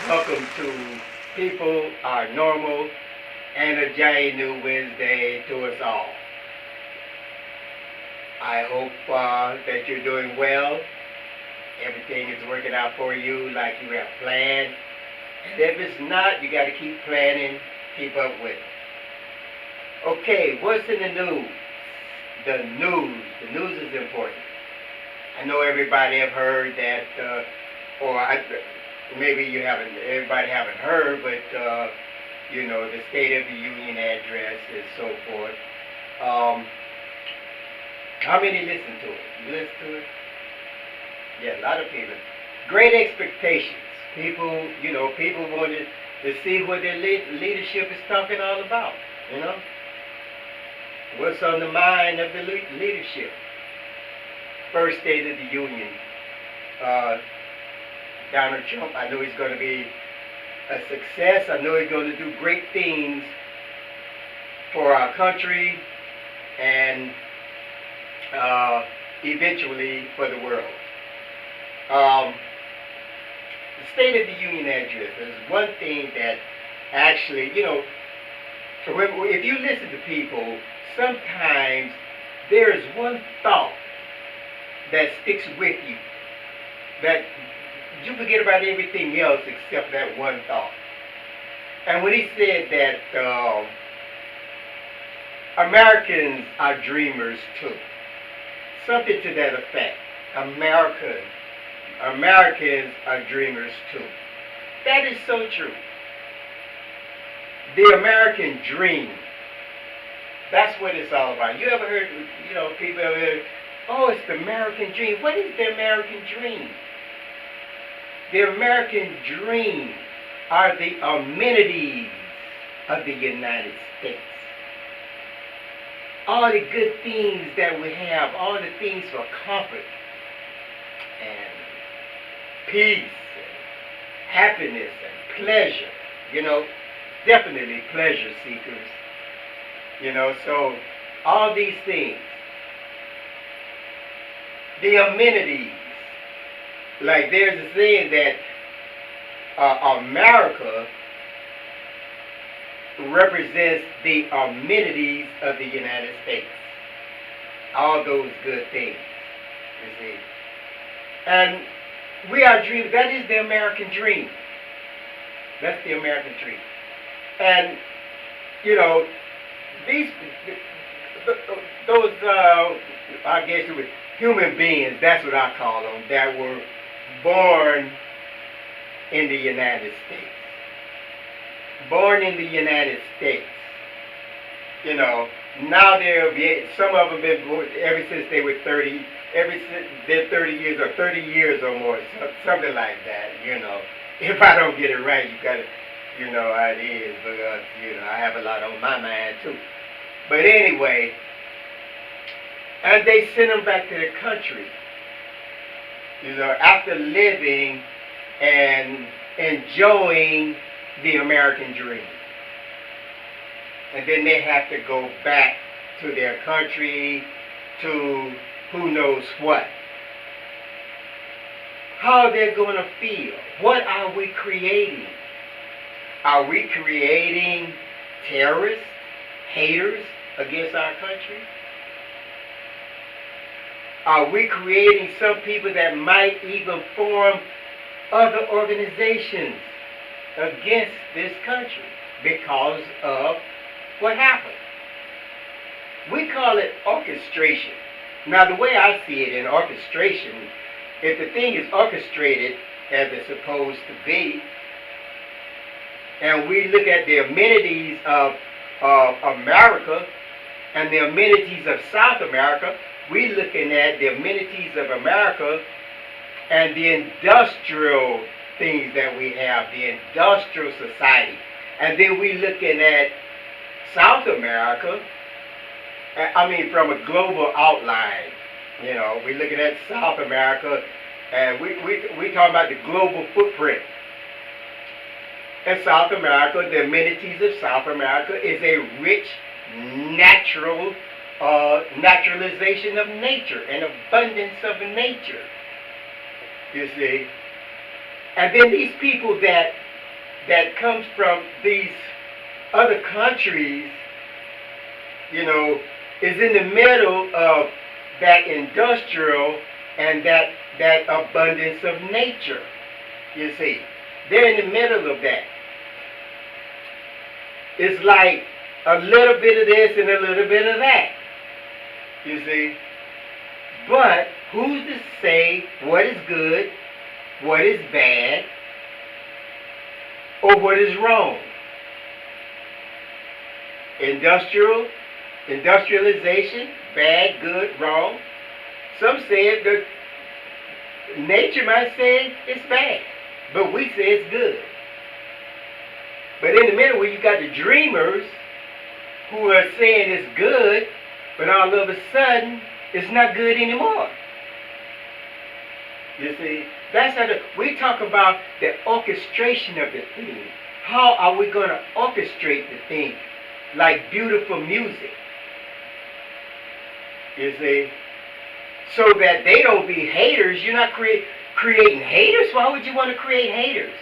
Welcome to People Are Normal and a giant new Wednesday to us all. I hope that you're doing well. Everything is working out for you like you have planned. And if it's not, you got to keep planning, keep up with it. Okay, what's in the news? The news. The news is important. I know everybody have heard that, maybe you haven't. Everybody haven't heard, but the State of the Union address and so forth. How many listen to it? You listen to it? Yeah, a lot of people. Great expectations. People wanted to see what their leadership is talking all about. What's on the mind of the leadership? First State of the Union. Donald Trump, I know he's going to be a success. I know he's going to do great things for our country and eventually for the world. The State of the Union address is one thing that actually, if you listen to people, sometimes there is one thought that sticks with you, that you forget about everything else except that one thought. And when he said that Americans are dreamers too, something to that effect. Americans are dreamers too. That is so true. The American dream. That's what it's all about. You ever heard, people ever heard, oh, it's the American dream. What is the American dream? The American dream are the amenities of the United States. All the good things that we have, all the things for comfort and peace and happiness and pleasure, definitely pleasure seekers, so all these things, the amenities, like there's a saying that America represents the amenities of the United States. All those good things, you see. And we are dreaming. That is the American dream. That's the American dream. And, those, I guess it was human beings, that's what I call them, that were born in the United States. Born in the United States. Now some of them been born ever since they were 30, ever since they're 30 years or 30 years or more, something like that, If I don't get it right, you gotta, how it is, because, I have a lot on my mind too. But anyway, and they send them back to their country, after living and enjoying the American dream. And then they have to go back to their country, to who knows what. How are they going to feel? What are we creating? Are we creating terrorists, haters against our country? Are we creating some people that might even form other organizations against this country because of what happened? We call it orchestration. Now, the way I see it in orchestration, if the thing is orchestrated as it's supposed to be, and we look at the amenities of America and the amenities of South America, we're looking at the amenities of America and the industrial things that we have, the industrial society. And then we looking at South America, I mean from a global outline. You know, we're looking at South America, and we talking about the global footprint. In South America, the amenities of South America is a rich, natural naturalization of nature, an abundance of nature. You see, and then these people that comes from these other countries, you know, is in the middle of that industrial and that abundance of nature. You see, they're in the middle of that. It's like a little bit of this and a little bit of that. You see, but who's to say what is good, what is bad, or what is wrong? Industrialization, bad, good, wrong. Some say that nature might say it's bad, but we say it's good. But in the middle where you got the dreamers who are saying it's good, but all of a sudden it's not good anymore. You see, that's how we talk about the orchestration of the thing. How are we going to orchestrate the thing? Like beautiful music. You see, so that they don't be haters. You're not creating haters. Why would you want to create haters?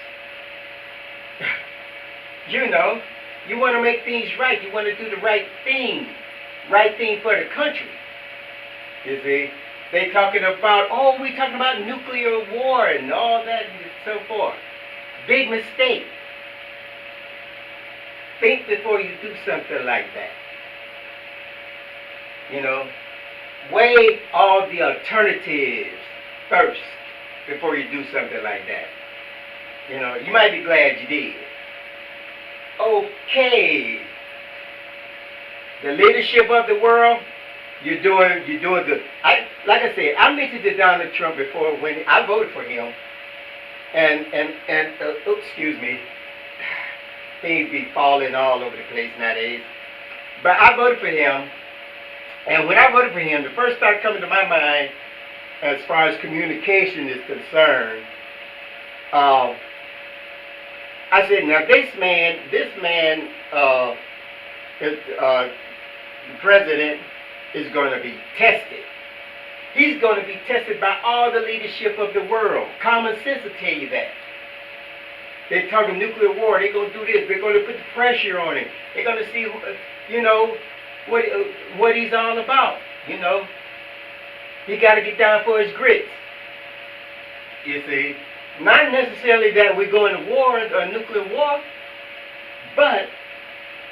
You know, you want to make things right. You want to do the right thing for the country. You see, they talking about, oh, we talking about nuclear war and all that and so forth. Big mistake. Think before you do something like that. You know, weigh all the alternatives first before you do something like that. You know, you might be glad you did. Okay. The leadership of the world, you're doing good. Like I said, I mentioned to Donald Trump before when I voted for him, and excuse me, things be falling all over the place nowadays. But I voted for him, and when I voted for him, the first thought coming to my mind, as far as communication is concerned, I said, now this man, the president is going to be tested. He's going to be tested by all the leadership of the world. Common sense will tell you that. They're talking nuclear war. They're going to do this. They're going to put the pressure on him. They're going to see, you know, what he's all about. You know, he got to get down for his grits. You see, not necessarily that we're going to war or nuclear war, but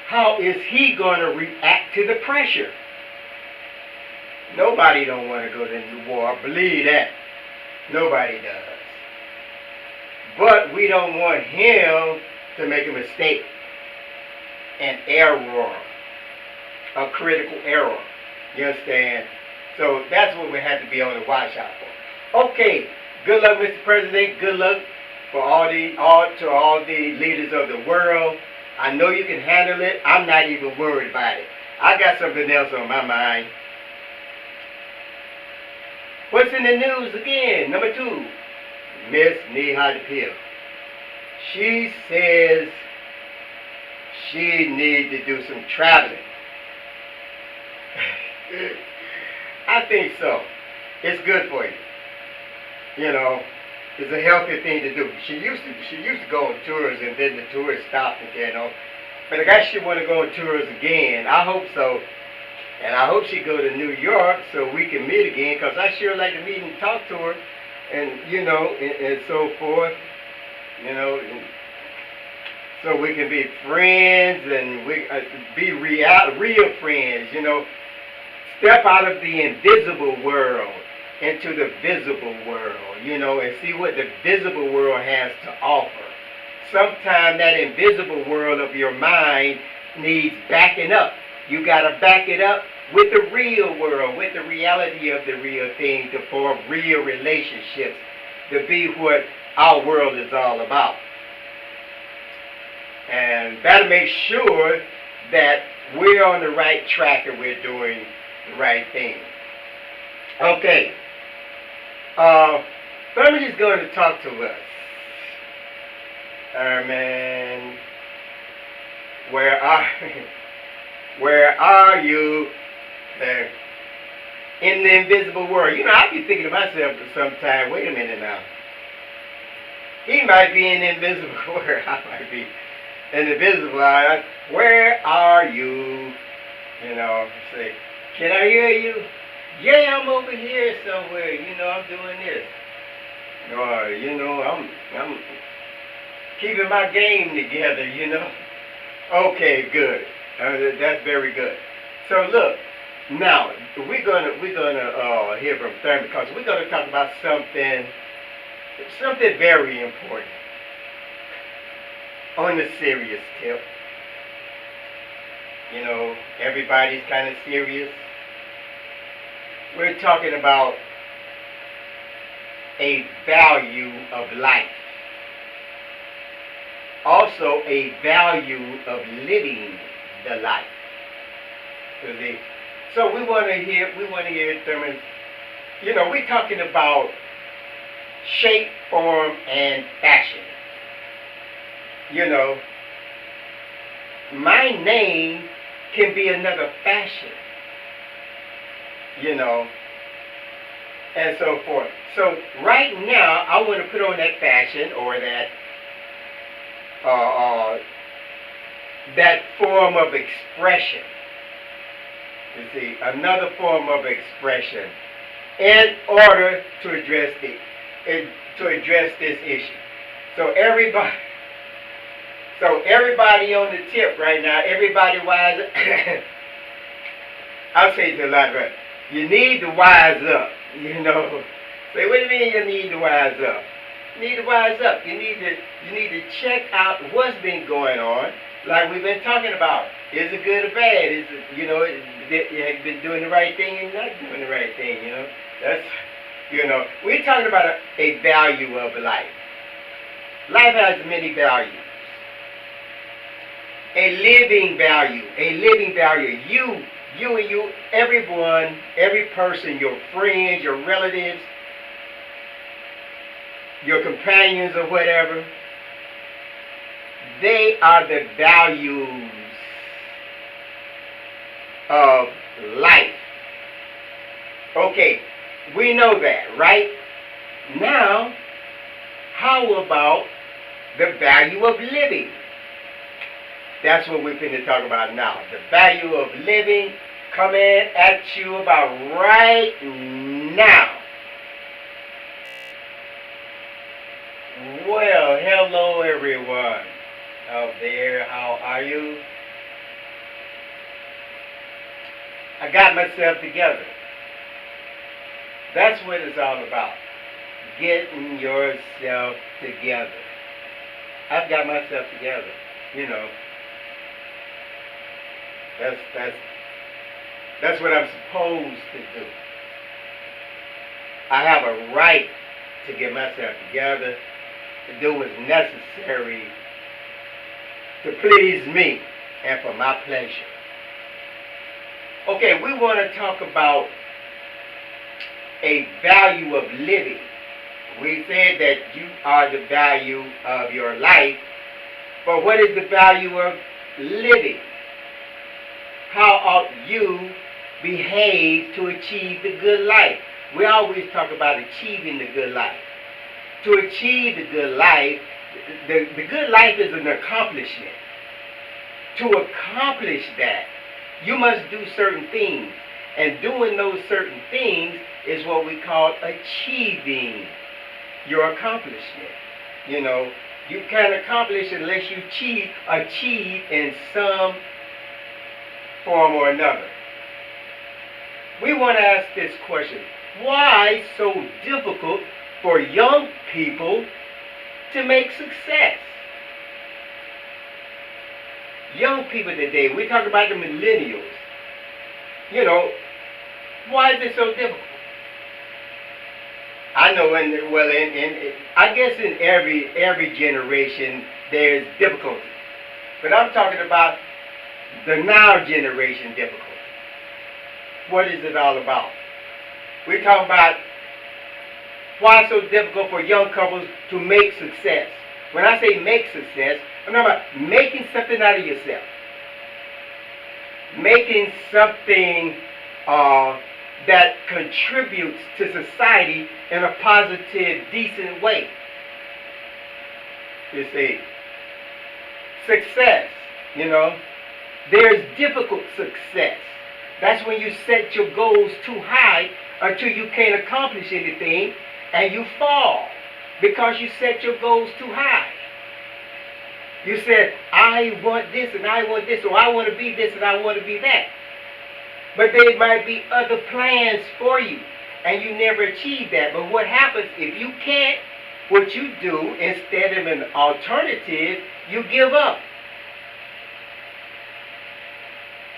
how is he going to react to the pressure? Nobody don't want to go to war. Believe that. Nobody does. But we don't want him to make a mistake, an error, a critical error. You understand? So that's what we have to be on the watch out for. Okay. Good luck, Mr. President. Good luck for all the leaders of the world. I know you can handle it. I'm not even worried about it. I got something else on my mind. What's in the news again? Number 2, Miss Neha Pill. She says she needs to do some traveling. I think so. It's good for you. You know, it's a healthy thing to do. She used to go on tours, and then the tours stopped, you know. But I guess she want to go on tours again. I hope so. And I hope she go to New York so we can meet again, because I sure like to meet and talk to her, and, you know, and so forth. You know, so we can be friends, and we be real friends, you know. Step out of the invisible world into the visible world, and see what the visible world has to offer. Sometimes that invisible world of your mind needs backing up. You got to back it up with the real world, with the reality of the real thing to form real relationships, to be what our world is all about. And that'll make sure that we're on the right track and we're doing the right thing. Okay. Thurman is going to talk to us. Thurman, where are you there in the invisible world? I be thinking to myself for some time, wait a minute now. He might be in the invisible world. I might be in the visible world. Where are you? Say, can I hear you? Yeah, I'm over here somewhere. I'm doing this. Or, I'm keeping my game together, Okay, good. That's very good. So look, now we're gonna hear from Thurman because we're gonna talk about something very important on the serious tip. Everybody's kind of serious. We're talking about a value of life. Also a value of living the life. So we want to hear Thurman's, we're talking about shape, form, and fashion. My name can be another fashion. And so forth. So right now, I want to put on that fashion or that form of expression. You see, another form of expression in order to address this issue. So everybody on the tip right now, everybody wise up. I'll say it a lot better. You need to wise up. Say, what do you mean you need to wise up? You need to wise up. You need to check out what's been going on, like we've been talking about. Is it good or bad? Is it, you have been doing the right thing and not doing the right thing, That's, we're talking about a value of life. Life has many values. A living value. You, everyone, every person, your friends, your relatives, your companions or whatever, they are the values of life. Okay, we know that, right? Now, how about the value of living? That's what we're going to talk about now. The value of living coming at you about right now. Well, hello everyone out there. How are you? I got myself together. That's what it's all about. Getting yourself together. I've got myself together. That's what I'm supposed to do. I have a right to get myself together, to do what's necessary to please me and for my pleasure. Okay, we want to talk about a value of living. We said that you are the value of your life, but what is the value of living? How ought you behave to achieve the good life? We always talk about achieving the good life. To achieve the good life, the good life is an accomplishment. To accomplish that, you must do certain things. And doing those certain things is what we call achieving your accomplishment. You can't accomplish unless you achieve in some form or another. we want to ask this question. Why so difficult for young people to make success? Young people today, we talk about the millennials. You know, why is it so difficult? I know, I guess in every generation there's difficulty, but I'm talking about the now generation difficulty. What is it all about? We're talking about why it's so difficult for young couples to make success. When I say make success, I'm talking about making something out of yourself. Making something that contributes to society in a positive, decent way. You see, success, there's difficult success. That's when you set your goals too high until you can't accomplish anything and you fall because you set your goals too high. You said, I want this and I want this, or I want to be this and I want to be that. But there might be other plans for you, and you never achieve that. But what happens if you can't, what you do, instead of an alternative, you give up.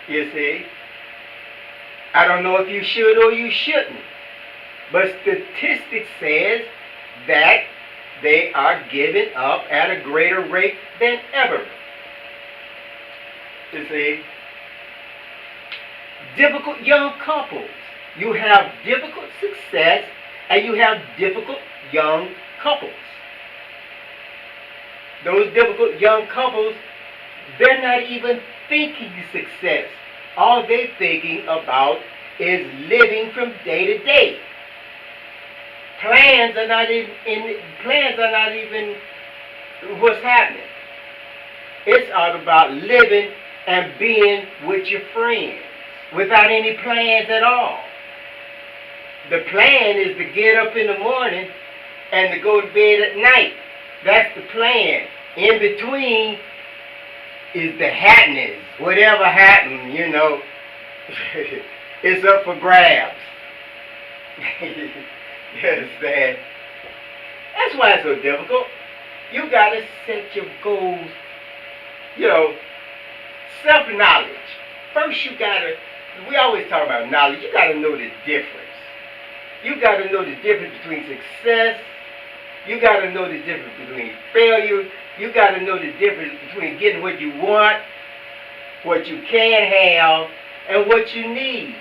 You see? I don't know if you should or you shouldn't, but statistics says that they are giving up at a greater rate than ever. You see? Difficult young couples. You have difficult success and you have difficult young couples. Those difficult young couples, they're not even thinking success. All they're thinking about is living from day to day. Plans are not even what's happening. It's all about living and being with your friends without any plans at all. The plan is to get up in the morning and to go to bed at night. That's the plan. In between is the happenings. Whatever happened, it's up for grabs. You understand? That's why it's so difficult. You got to set your goals, self-knowledge. First we always talk about knowledge. You got to know the difference. You got to know the difference between success. You got to know the difference between failure. You got to know the difference between getting what you want, what you can have, and what you need.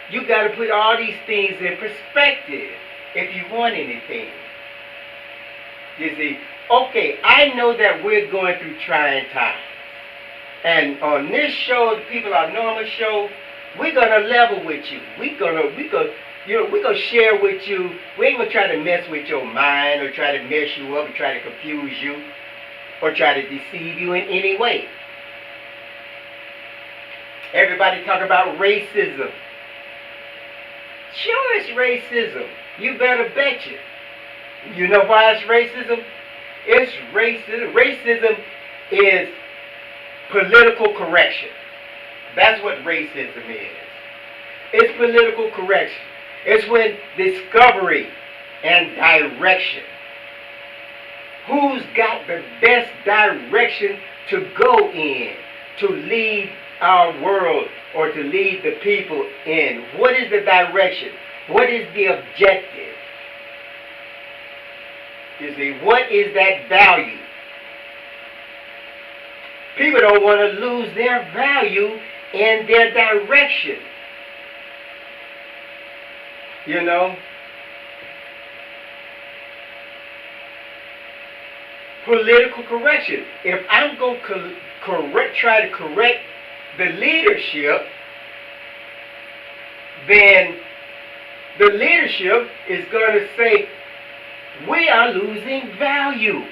You got to put all these things in perspective if you want anything. You see, okay, I know that we're going through trying times. And on this show, the People Are Normal show, we're gonna level with you. We're gonna share with you. We ain't gonna try to mess with your mind or try to mess you up or try to confuse you or try to deceive you in any way. Everybody talk about racism. Sure, it's racism. You better bet you. You know why it's racism? It's racism. Racism is political correction. That's what racism is. It's political correction. It's when discovery and direction. Who's got the best direction to go in to lead our world or to lead the people in? What is the direction? What is the objective? You see, what is that value? People don't want to lose their value in their direction. Political correction. If I'm going to try to correct the leadership, then the leadership is going to say, we are losing value.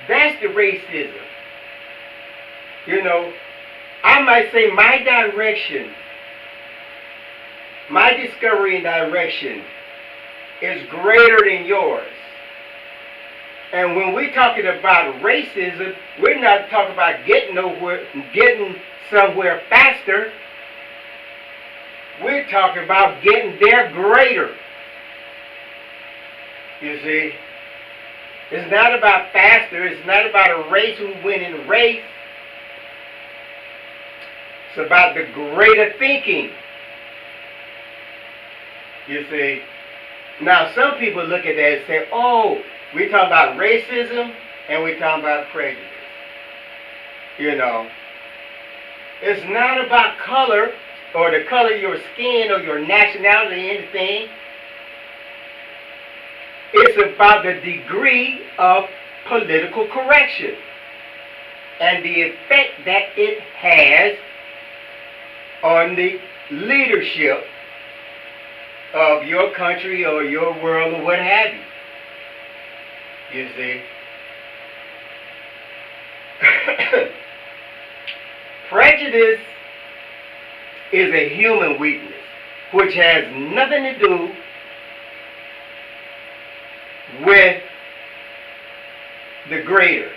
That's the racism. I might say my direction, my discovery and direction is greater than yours. And when we're talking about racism, we're not talking about getting somewhere faster. We're talking about getting there greater. You see, it's not about faster. It's not about a race, who win in the race. It's about the greater thinking. You see, now some people look at that and say, "Oh, we're talking about racism and we're talking about prejudice." You know, it's not about color or the color of your skin or your nationality or anything. It's about the degree of political correction and the effect that it has on the leadership of your country or your world or what have you. You see? Prejudice is a human weakness which has nothing to do with the greater.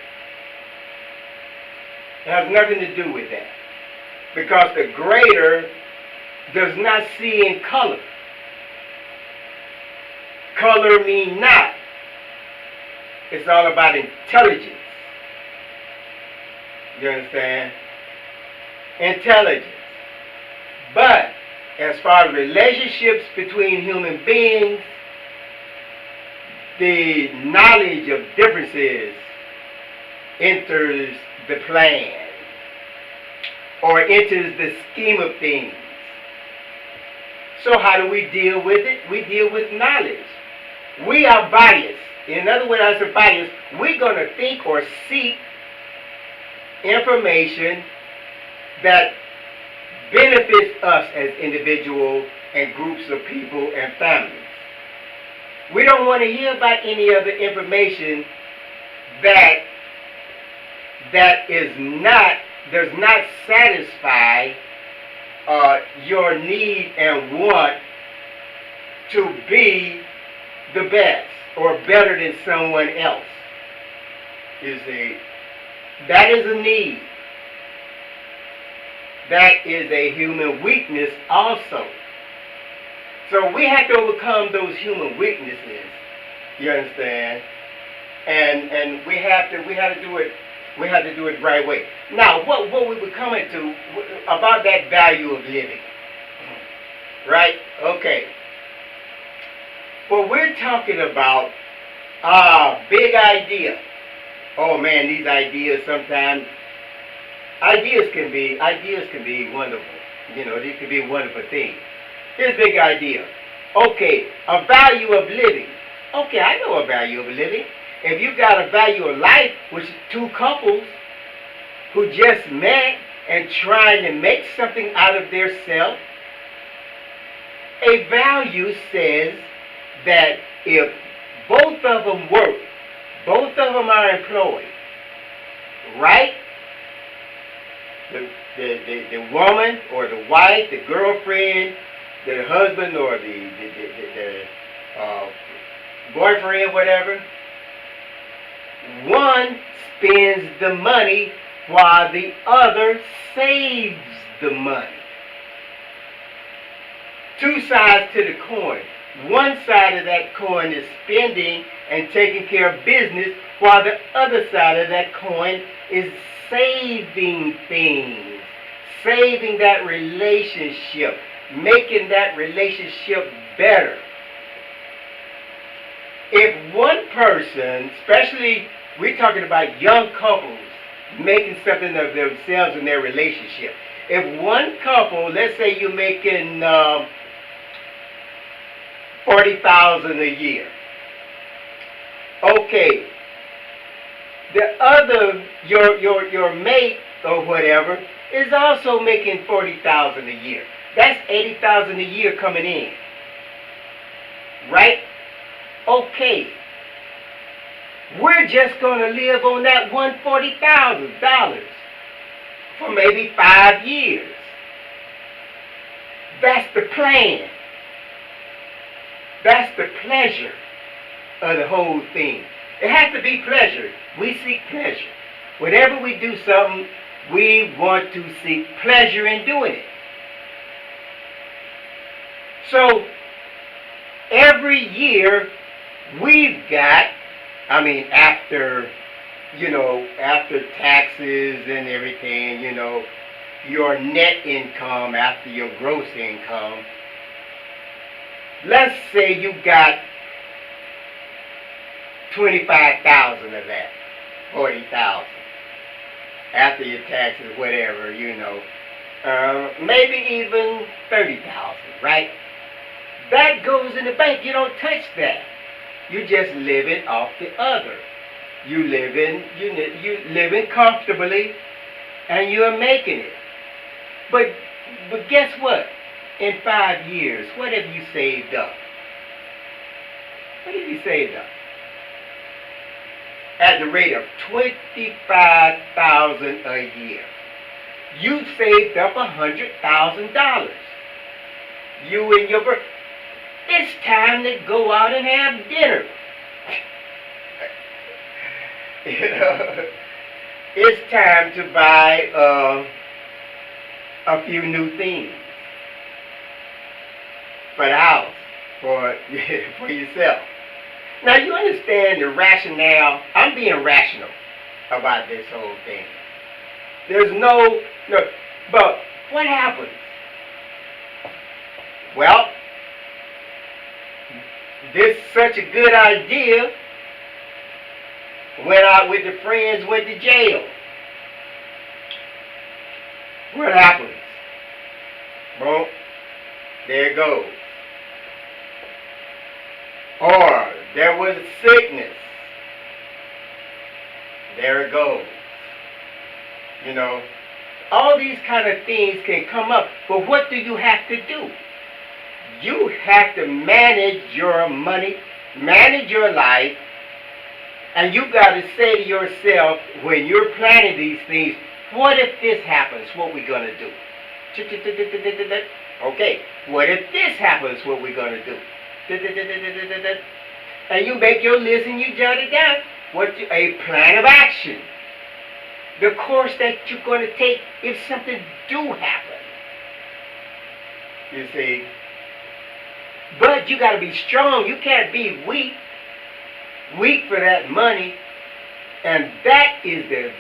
It has nothing to do with that. Because the greater does not see in color. Color means not. It's all about intelligence. You understand? Intelligence. But as far as relationships between human beings, the knowledge of differences enters the plan or enters the scheme of things. So how do we deal with it? We deal with knowledge. We are biased. In other words, as a bias, we're going to think or seek information that benefits us as individuals and groups of people and families. We don't want to hear about any other information that does not satisfy your need and want to be the best or better than someone else. You see, that is a need. That is a human weakness also. So we have to overcome those human weaknesses. You understand? And we have to do it. We have to do it the right way. Now, what we were coming to about that value of living, right? Okay. Well, we're talking about big idea. Oh man, these ideas sometimes. Ideas can be wonderful. You know, these can be a wonderful thing. Here's a big idea. Okay, a value of living. Okay, I know a value of living. If you got a value of life, which is two couples who just met and trying to make something out of their self, a value says that if both of them work, both of them are employed, right? The woman or the wife, the girlfriend, the husband or the boyfriend, whatever, one spends the money while the other saves the money. Two sides to the coin. One side of that coin is spending and taking care of business, while the other side of that coin is saving things, saving that relationship, making that relationship better. If one person, especially we're talking about young couples making something of themselves in their relationship. If one couple, let's say you're making $40,000 a year, okay, the other, your mate or whatever, is also making $40,000 a year. That's $80,000 a year coming in, right? Okay, we're just going to live on that $140,000 for maybe 5 years. That's the plan. That's the pleasure of the whole thing. It has to be pleasure. We seek pleasure. Whenever we do something, we want to seek pleasure in doing it. So every year we've got, after, after taxes and everything, your net income after your gross income, let's say you got 25,000 of that, 40,000 after your taxes, whatever, maybe even 30,000, right? That goes in the bank. You don't touch that. You just living off the other. You living comfortably, and you are making it. But guess what? In 5 years, what have you saved up? What have you saved up? At the rate of $25,000 a year, you saved up $100,000. You and your birth. It's time to go out and have dinner. It's time to buy a few new things for the house, for yourself. Now you understand the rationale. I'm being rational about this whole thing. There's no, but what happens? Well, this such a good idea went out with the friends, went to jail. What happens? Well, there it goes. Or there was sickness. There it goes. All these kind of things can come up. But what do you have to do? You have to manage your money, manage your life, and you got to say to yourself, when you're planning these things, what if this happens? What we going to do? Okay, what if this happens? What we going to do? And you make your list and you jot it down. A plan of action. The course that you're going to take if something do happen. You see? But you got to be strong. You can't be weak. Weak for that money. And that is the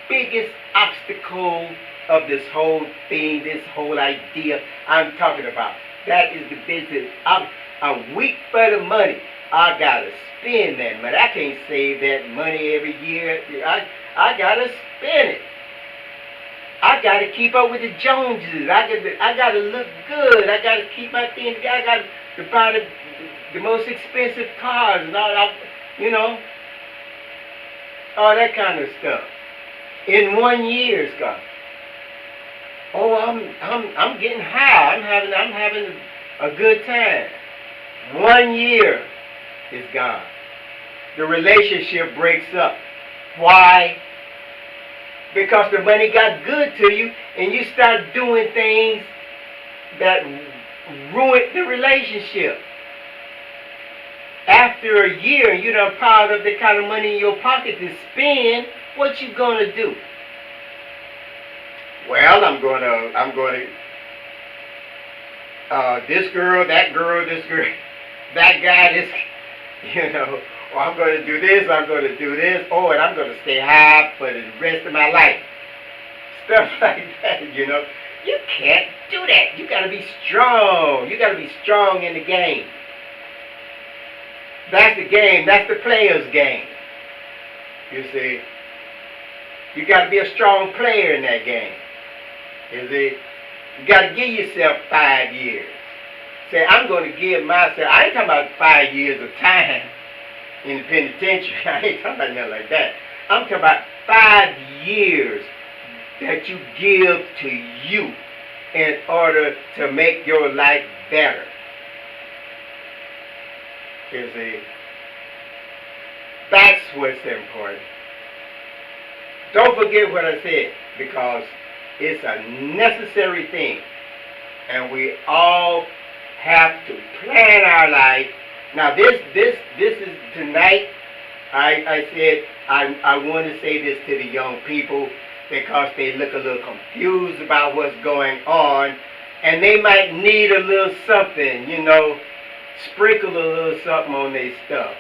biggest obstacle of this whole thing, this whole idea I'm talking about. That is the business. I'm weak for the money. I got to spend that money. I can't save that money every year. I got to spend it. I got to keep up with the Joneses. I got to look good. I got to keep my thing together. I got to buy the most expensive cars and all that, all that kind of stuff. In 1 year, Scott. Oh, I'm getting high. I'm having a good time. 1 year is gone. The relationship breaks up. Why? Because the money got good to you and you start doing things that ruin the relationship. After a year, you done piled up the kind of money in your pocket to spend, what you gonna do? Well, I'm gonna this girl, that that guy, this, or I'm gonna do this, and I'm gonna stay high for the rest of my life. Stuff like that, You can't do that. You gotta be strong. You gotta be strong in the game. That's the game. That's the player's game. You see? You gotta be a strong player in that game. You see? You gotta give yourself 5 years. Say, I'm going to give myself, I ain't talking about 5 years of time in the penitentiary. I ain't talking about nothing like that. I'm talking about 5 years that you give to you in order to make your life better. You see? That's what's important. Don't forget what I said, because it's a necessary thing. And we all have to plan our life. Now this is tonight. I said I want to say this to the young people because they look a little confused about what's going on. and they might need a little something, sprinkle a little something on their stuff,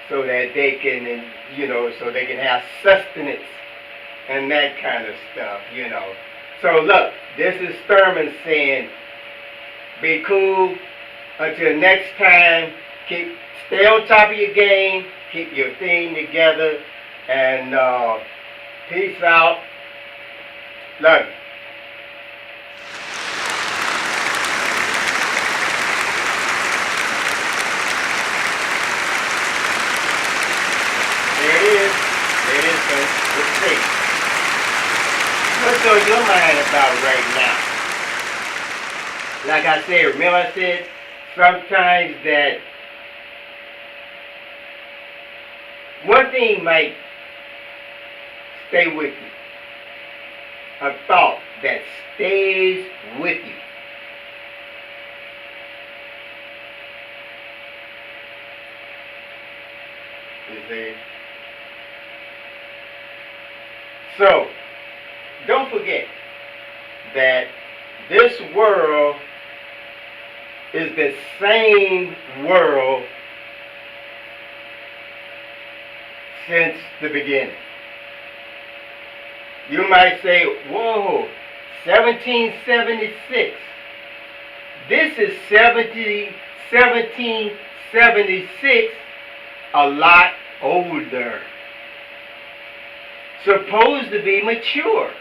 so that they can, so they can have sustenance and that kind of stuff. So look, this is Thurman saying, be cool until next time. Stay on top of your game, keep your thing together, and peace out. Love you. There it is. There it is, folks. Let's see. What's on your mind about right now? Like I said, remember I said sometimes that one thing might stay with you. A thought that stays with you. You see? So, don't forget that this world is the same world since the beginning. You might say, whoa, 1776. This is 1776, a lot older. Supposed to be mature.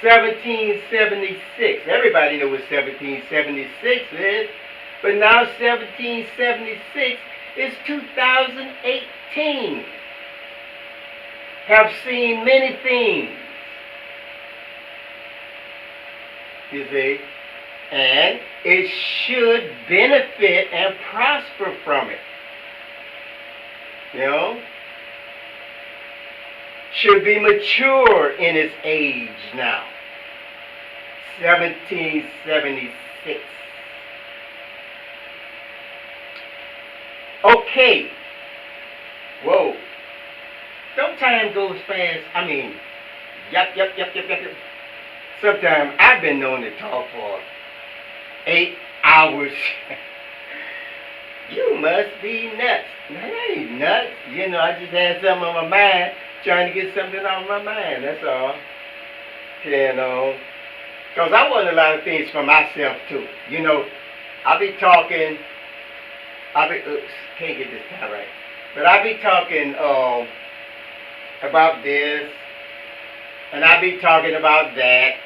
1776. Everybody knows what 1776 is. But now 1776 is 2018. Have seen many things. You see? And it should benefit and prosper from it. Should be mature in its age now. 1776. Okay. Whoa. Don't time goes fast. I mean, yup. Sometimes I've been known to talk for 8 hours. You must be nuts. No, I ain't nuts. I just had something on my mind, trying to get something off my mind, that's all. Because I want a lot of things for myself, too. I be talking, oops, can't get this time right. But I be talking about this, and I be talking about that.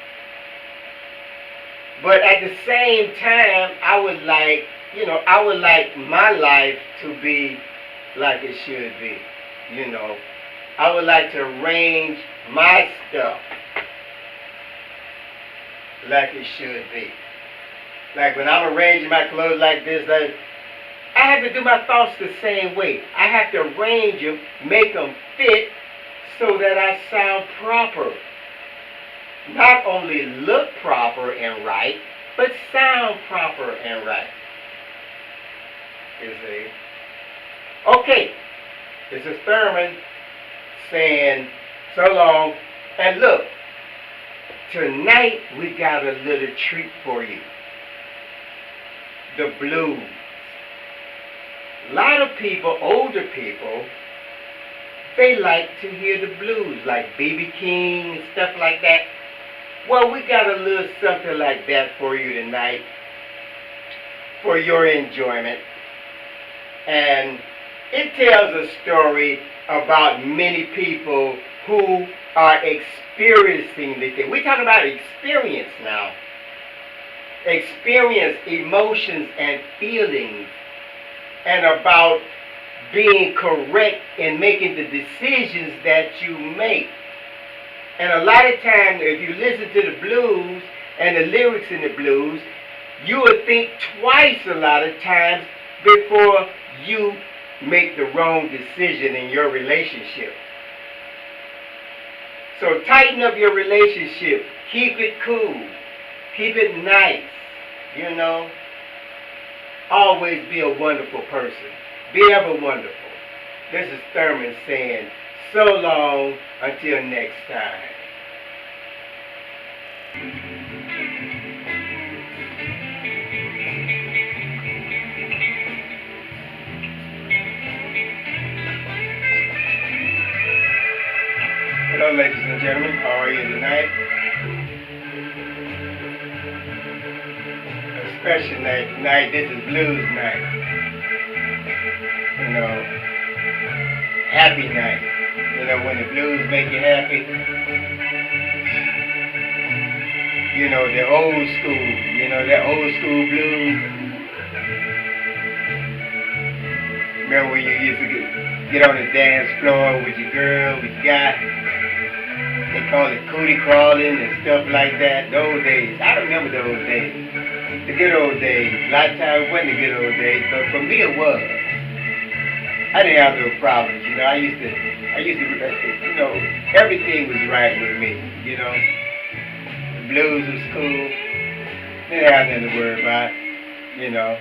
But at the same time, I would like my life to be like it should be. I would like to arrange my stuff like it should be. Like when I'm arranging my clothes like this, I have to do my thoughts the same way. I have to arrange them, make them fit so that I sound proper. Not only look proper and right, but sound proper and right. You see? Okay, this is Thurman saying so long. And look, tonight we got a little treat for you. The blues. A lot of people, older people, they like to hear the blues, like B.B. King and stuff like that. Well, we got a little something like that for you tonight, for your enjoyment. And it tells a story about many people who are experiencing the thing. We're talking about experience now. Experience emotions and feelings, and about being correct in making the decisions that you make. And a lot of times, if you listen to the blues and the lyrics in the blues, you will think twice a lot of times before you make the wrong decision in your relationship. So tighten up your relationship. Keep it cool. Keep it nice. Always be a wonderful person. Be ever wonderful. This is Thurman saying, so long until next time. Well, ladies and gentlemen, how are you tonight? A special night tonight. This is blues night. You know, happy night. You know, when the blues make you happy. You know, the old school. You know, that old school blues. Remember when you used to get on the dance floor with your girl, with your guy? They call it cootie crawling and stuff like that. Those days. I remember those days. The good old days. A lot of times it wasn't the good old days, but for me it was. I didn't have no problems, you know. I used to, you know, everything was right with me, you know. The blues was cool. Didn't have nothing to worry about, you know.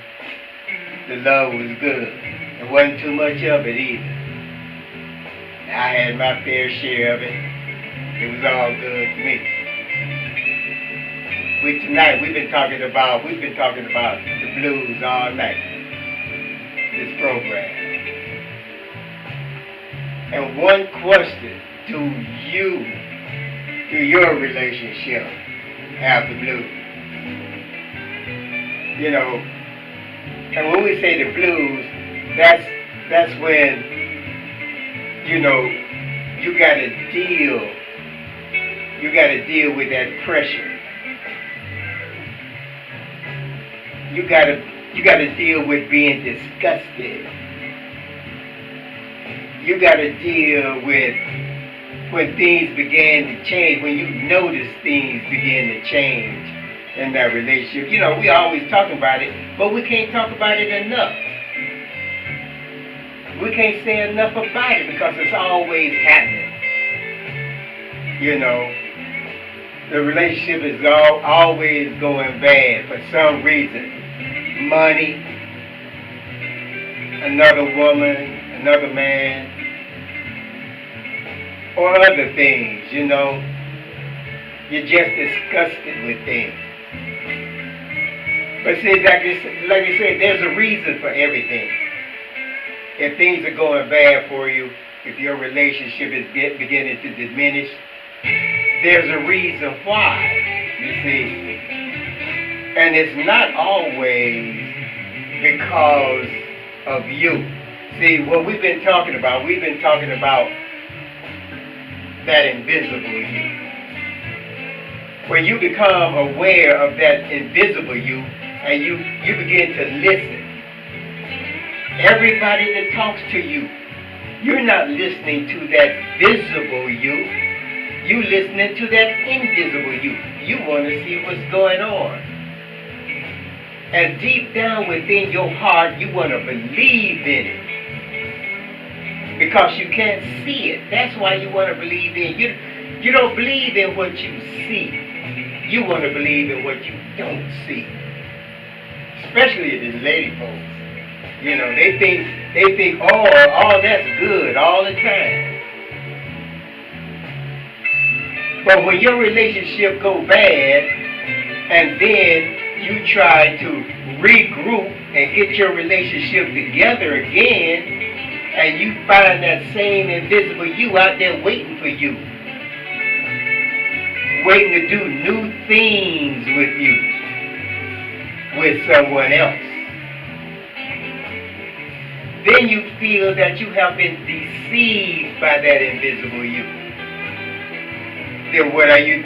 The love was good. There wasn't too much of it either. I had my fair share of it. It was all good to me. Tonight we've been talking about the blues all night. This program. And one question to your relationship have the blues. You know, and when we say the blues, that's when, you know, you gotta deal with that pressure. You gotta deal with being disgusted. You gotta deal with when things begin to change, when you notice things begin to change in that relationship. You know, we always talk about it, but we can't talk about it enough. We can't say enough about it because it's always happening. You know, the relationship is always going bad for some reason. Money, another woman, another man, or other things, you know. You're just disgusted with things. But see, like I said, there's a reason for everything. If things are going bad for you, if your relationship is beginning to diminish, there's a reason why, you see. And it's not always because of you. See, what we've been talking about that invisible you. When you become aware of that invisible you and you begin to listen, everybody that talks to you, you're not listening to that visible you. You're listening to that invisible you. You want to see what's going on. And deep down within your heart, you want to believe in it. Because you can't see it. That's why you want to believe in it. You don't believe in what you see. You want to believe in what you don't see. Especially the lady folks. You know, they think, oh, that's good all the time. But when your relationship go bad, and then you try to regroup and get your relationship together again, and you find that same invisible you out there waiting for you, waiting to do new things with you, with someone else, then you feel that you have been deceived by that invisible you. Then what are you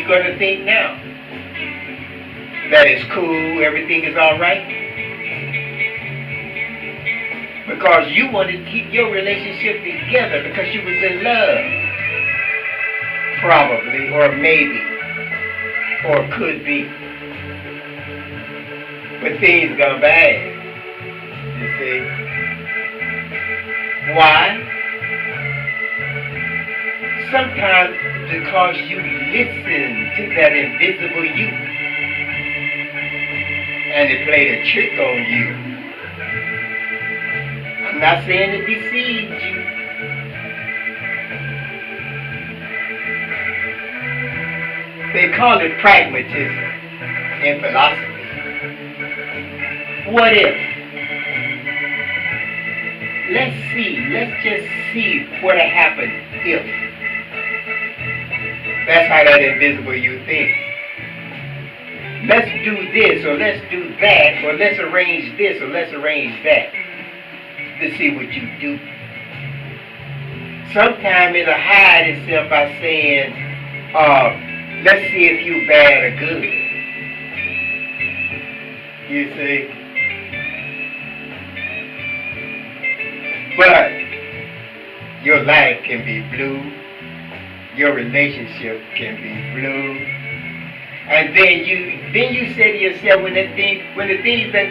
going to think now? That it's cool, everything is all right? Because you wanted to keep your relationship together because you was in love. Probably, or maybe, or could be. But things gone bad, you see. Why? Sometimes because you listen to that invisible you. And it played a trick on you. I'm not saying it deceived you. They call it pragmatism in philosophy. What if? Let's just see what happened if. That's how that invisible you thinks. Let's do this, or let's do that, or let's arrange this, or let's arrange that, to see what you do. Sometimes it'll hide itself by saying, let's see if you bad or good. You see? But your life can be blue. Your relationship can be blue. And then you say to yourself, when the things that,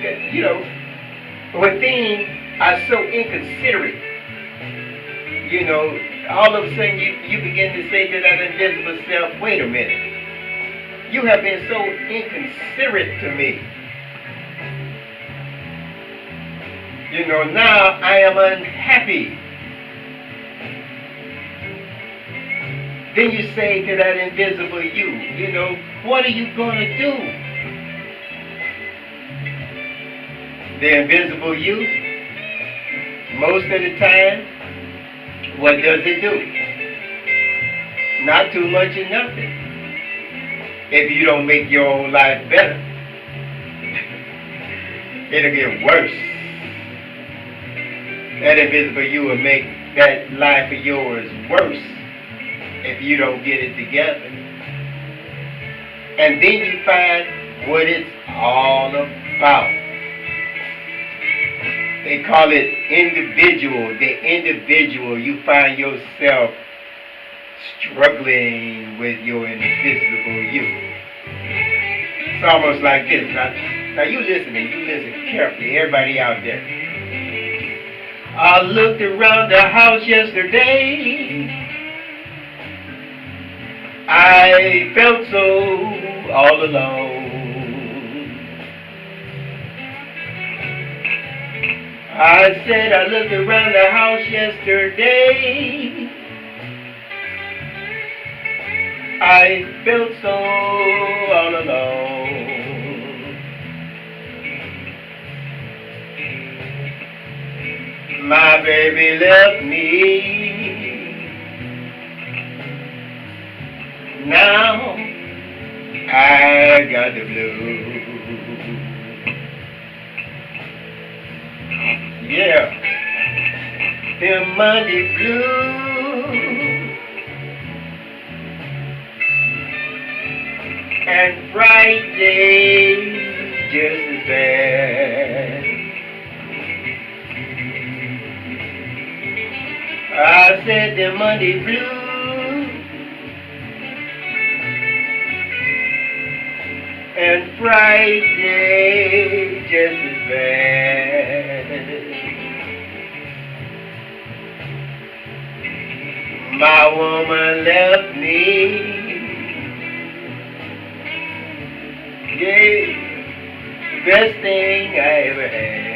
when things are so inconsiderate, all of a sudden you begin to say to that invisible self, wait a minute, you have been so inconsiderate to me. Now I am unhappy. Then you say to that invisible you, what are you going to do? The invisible you, most of the time, what does it do? Not too much or nothing. If you don't make your own life better, it'll get worse. That invisible you will make that life of yours worse if you don't get it together. And then you find what it's all about. They call it individual. The individual, you find yourself struggling with your invisible you. It's almost like this. Now you listen carefully, everybody out there. I looked around the house yesterday. I felt so all alone. I said I looked around the house yesterday. I felt so all alone. My baby left me. Now I got the blues. Yeah, the Monday blues and Friday just as bad. I said the Monday blues and Friday just as bad. My woman left me. Yeah, the best thing I ever had.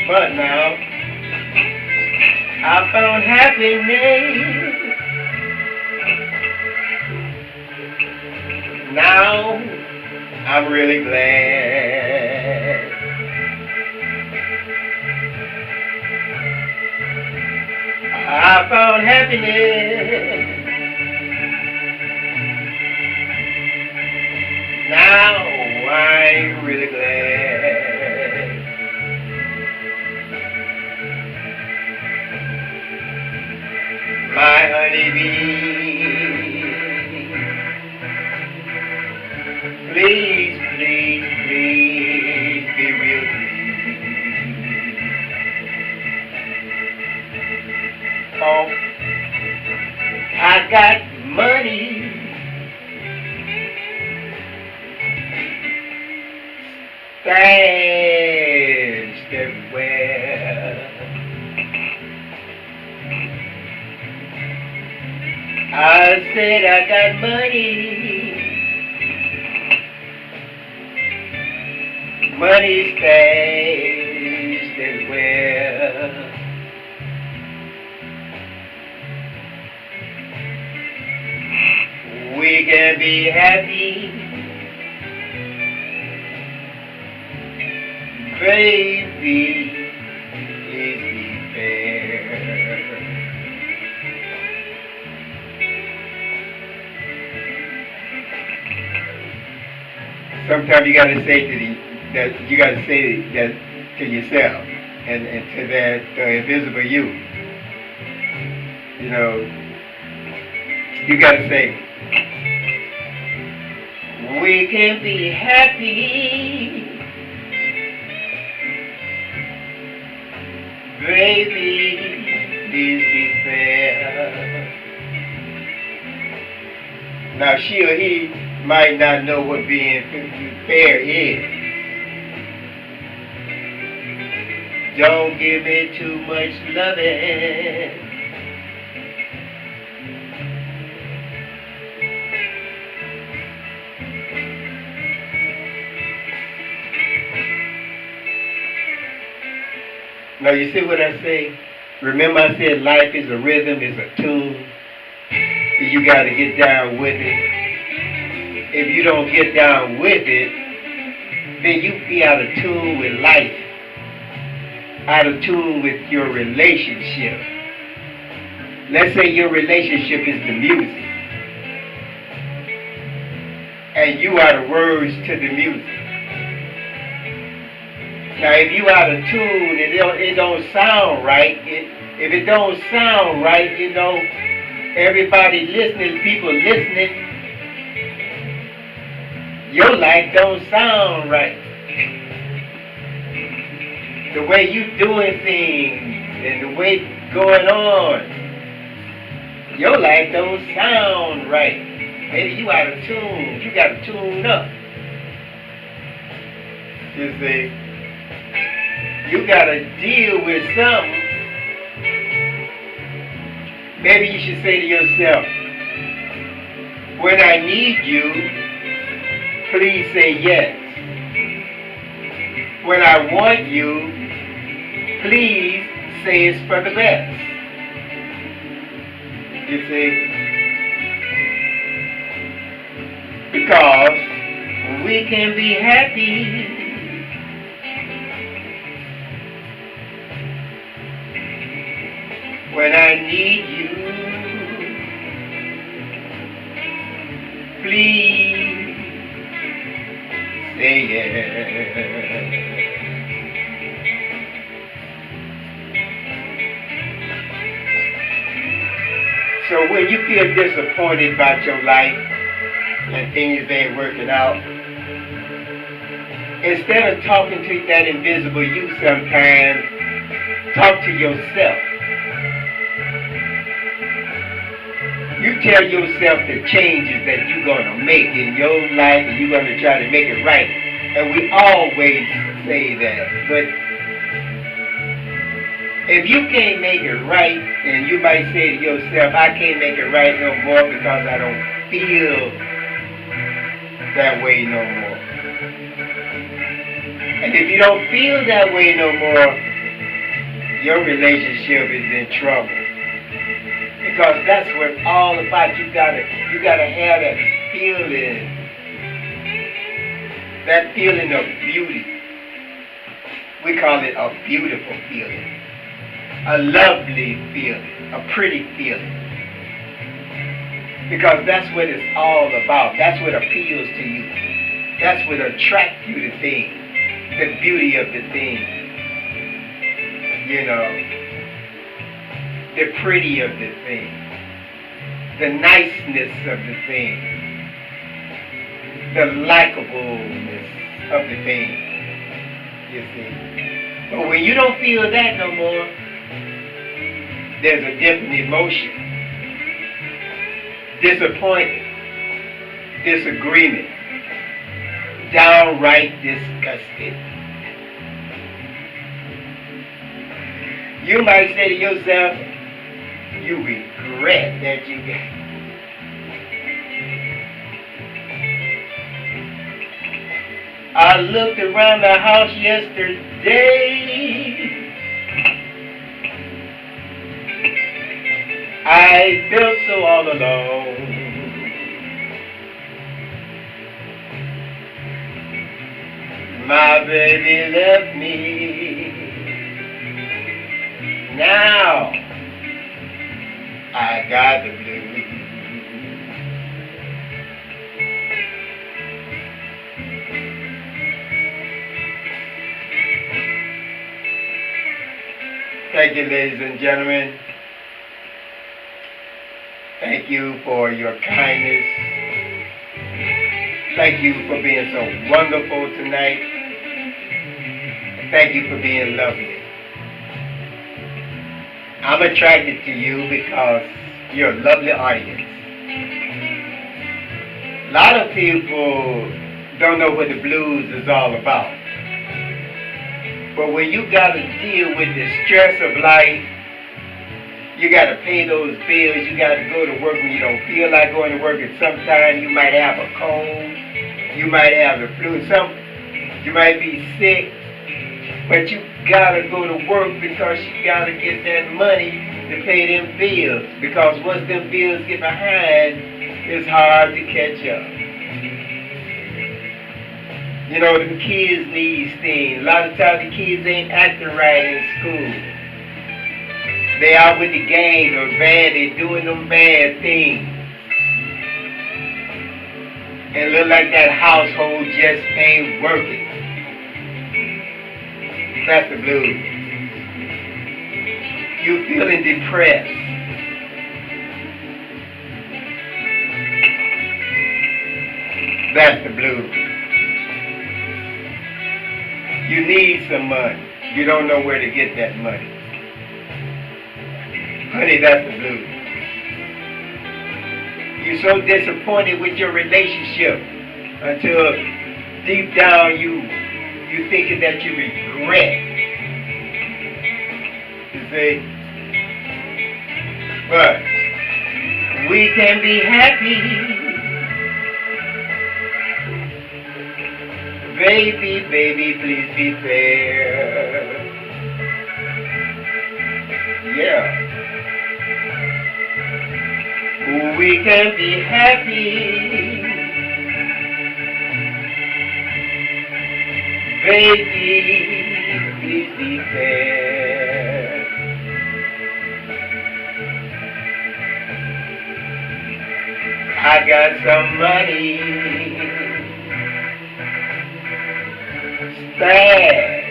But now I found happiness. Now I'm really glad. I found happiness. Now I'm really glad. My honeybee, please, please, please be real to me. Oh, I got money, stashed everywhere. I said I got money, money stashed everywhere. We can be happy, baby, please be fair. sometimes you gotta say that you gotta say that to yourself and to that invisible you. You know, you gotta say, we can be happy, baby, please be fair. Now she or he might not know what being fair is. Don't give me too much loving. Now you see what I say? Remember I said life is a rhythm, is a tune. You got to get down with it. If you don't get down with it, then you be out of tune with life, out of tune with your relationship. Let's say your relationship is the music, and you are the words to the music. Now, if you out of tune and it don't sound right, if it don't sound right, you know, everybody listening, people listening, your life don't sound right. The way you doing things and the way going on, your life don't sound right. Maybe you out of tune. You got to tune up. You see, you got to deal with something. Maybe you should say to yourself, when I need you, please say yes. When I want you, please say it's for the best. You see? Because we can be happy when I need you. Please say yes. So when you feel disappointed about your life and things ain't working out, instead of talking to that invisible you sometimes, talk to yourself. You tell yourself the changes that you're going to make in your life and you're going to try to make it right. And we always say that. But if you can't make it right, and you might say to yourself, I can't make it right no more because I don't feel that way no more. And if you don't feel that way no more, your relationship is in trouble. Because that's what it's all about. You gotta have that feeling of beauty. We call it a beautiful feeling, a lovely feeling, a pretty feeling. Because that's what it's all about. That's what appeals to you. That's what attracts you to things, the beauty of the thing. You know, the pretty of the thing, the niceness of the thing, the likableness of the thing, you see. But when you don't feel that no more, there's a different emotion. Disappointment, disagreement, downright disgusted. You might say to yourself, you regret that you got. I looked around the house yesterday. I felt so all alone. My baby left me. Now I got the blues. Thank you, ladies and gentlemen. Thank you for your kindness. Thank you for being so wonderful tonight. Thank you for being lovely. I'm attracted to you because you're a lovely audience. A lot of people don't know what the blues is all about. But when you got to deal with the stress of life, you got to pay those bills, you got to go to work when you don't feel like going to work, and sometimes you might have a cold, you might have the flu, you might be sick, but you got to go to work because you got to get that money to pay them bills, because once them bills get behind, it's hard to catch up. You know, the kids need things. A lot of times the kids ain't acting right in school. They out with the gangs or bad, they doing them bad things. And it look like that household just ain't working. That's the blues. You feeling depressed. That's the blues. You need some money. You don't know where to get that money. Honey, that's the blues. You're so disappointed with your relationship until deep down you thinking that you regret. You see? But we can be happy. Baby, baby, please be fair. Yeah. We can be happy. Baby, please be fair. I got some money. Stashed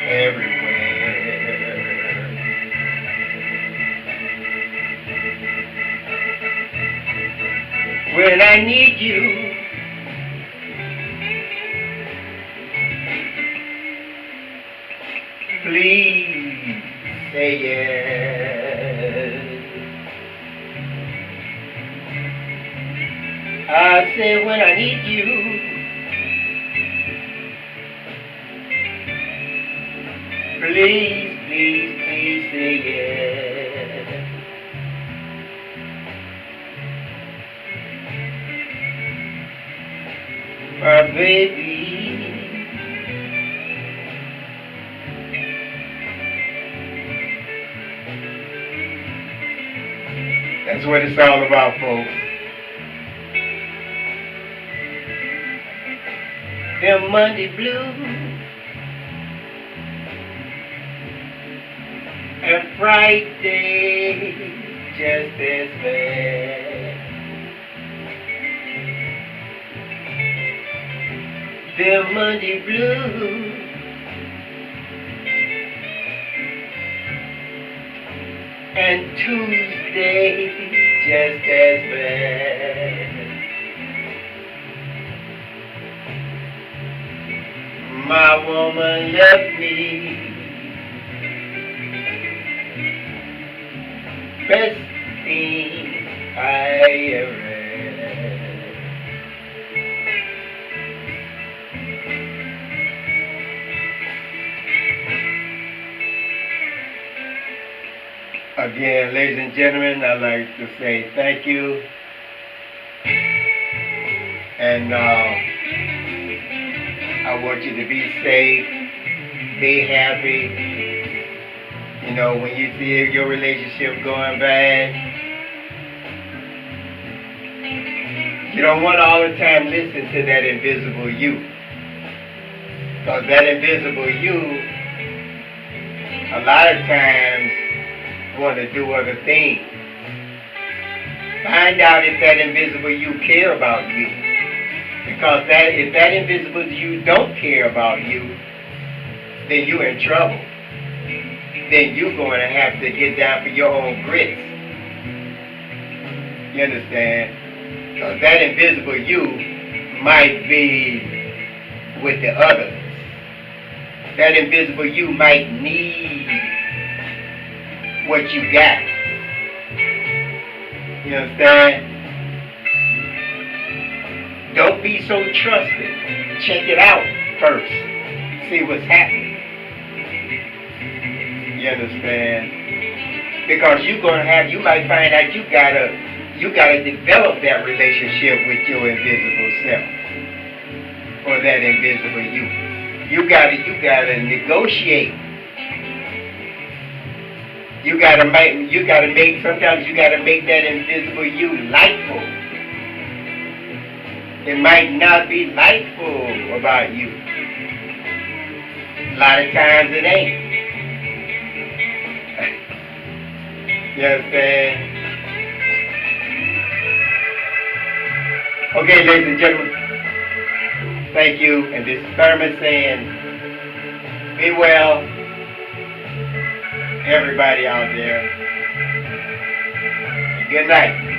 everywhere. When I need you, please say yes. I say when I need you, please, please, please say yes. My baby, that's what it's all about, folks. Them Monday blues and Friday just as bad. Them Monday blues and Tuesday just as bad. My woman left me. Best thing I ever read. Again, ladies and gentlemen, I'd like to say thank you. And I want you to be safe, be happy. You know, when you see your relationship going bad, you don't want to all the time listen to that invisible you. Because that invisible you, a lot of times, want to do other things. Find out if that invisible you care about you. Because if that invisible you don't care about you, then you're in trouble. then you're going to have to get down for your own grits. You understand? Because that invisible you might be with the others. That invisible you might need what you got. You understand? Don't be so trusting. Check it out first. See what's happening. You understand? Because you might find out you gotta develop that relationship with your invisible self or that invisible you. You gotta negotiate. Sometimes you gotta make that invisible you lightful. It might not be lightful about you. A lot of times it ain't. You understand? Okay, ladies and gentlemen, thank you. And this is Thurman saying, be well, everybody out there. Good night.